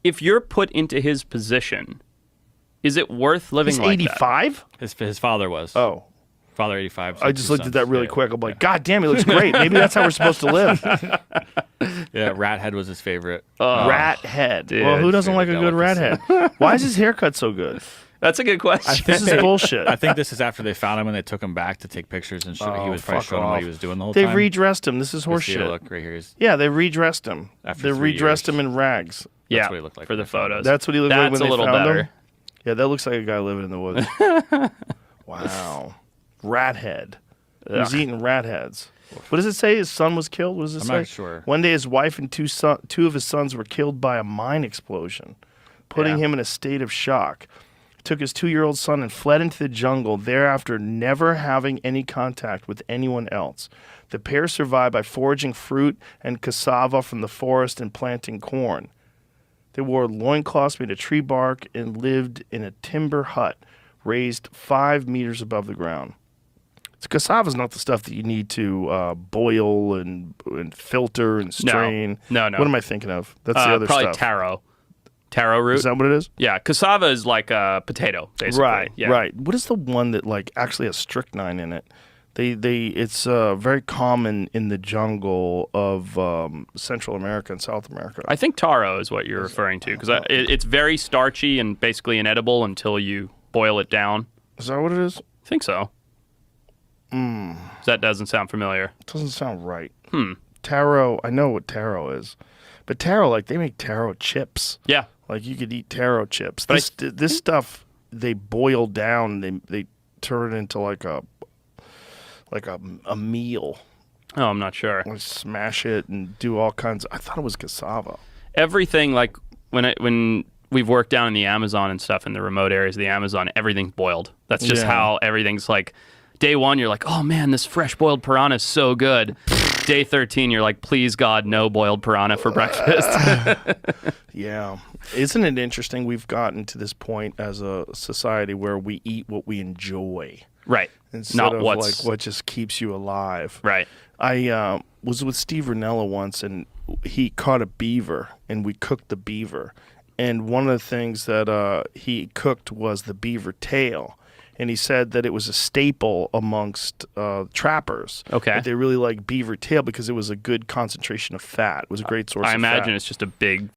if you're put into his position, is it worth living like that? 85? His father was. Oh. Father 85. I just looked at that really quick. I'm like, God damn, he looks great. Maybe that's how we're supposed to live. Yeah, rat head was his favorite. Rat head. Dude, well, who doesn't like a favorite good rat head? Why is his haircut so good? That's a good question. This is bullshit. I think this is after they found him and they took him back to take pictures and show. He was probably fuck showing them what off. he was doing the whole They've time. redressed him. This is You see, horseshit. look right here. Yeah, they redressed him. After They 3 redressed years. him in rags. Yeah, what he looked like for when the they found him. photos. That's what he looked like That's when a little they found better. him? Yeah, that looks like a guy living in the woods. Wow. Rat head. He was eating rat heads. What does it say? His son was killed? What does it say? I'm not sure. One day his wife and two of his sons were killed by a mine explosion, putting him in a state of shock. He took his 2-year-old son and fled into the jungle, thereafter never having any contact with anyone else. The pair survived by foraging fruit and cassava from the forest and planting corn. They wore loincloths made of tree bark and lived in a timber hut raised 5 meters above the ground. Cassava is not the stuff that you need to boil and filter and strain. No. What am I thinking of? That's the other probably stuff. Taro root. Is that what it is? Yeah, cassava is like a potato, basically. Right, Yeah. right. What is the one that like actually has strychnine in it? It's very common in the jungle of Central America and South America. I think taro is what you're referring to because it's very starchy and basically inedible until you boil it down. Is that what it is? I think so. That doesn't sound familiar. It doesn't sound right. Taro, I know what taro is. But taro, like they make taro chips. Yeah. Like you could eat taro chips. But This stuff they boil down, they turn it into like a meal. Oh, I'm not sure. Like smash it and do all kinds I thought it was cassava. Everything, like when we've worked down in the Amazon and stuff in the remote areas of the Amazon, everything's boiled. That's just how everything's like. Day 1, you're like, oh man, this fresh boiled piranha is so good. Day 13, you're like, please God, no boiled piranha for breakfast. Yeah. Isn't it interesting we've gotten to this point as a society where we eat what we enjoy Right. instead Not of what's like what just keeps you alive. right. I was with Steve Ranella once, and he caught a beaver, and we cooked the beaver. And one of the things that he cooked was the beaver tail. And he said that it was a staple amongst trappers. Okay. That they really like beaver tail because it was a good concentration of fat. It was a great source I of imagine fat. it's just a big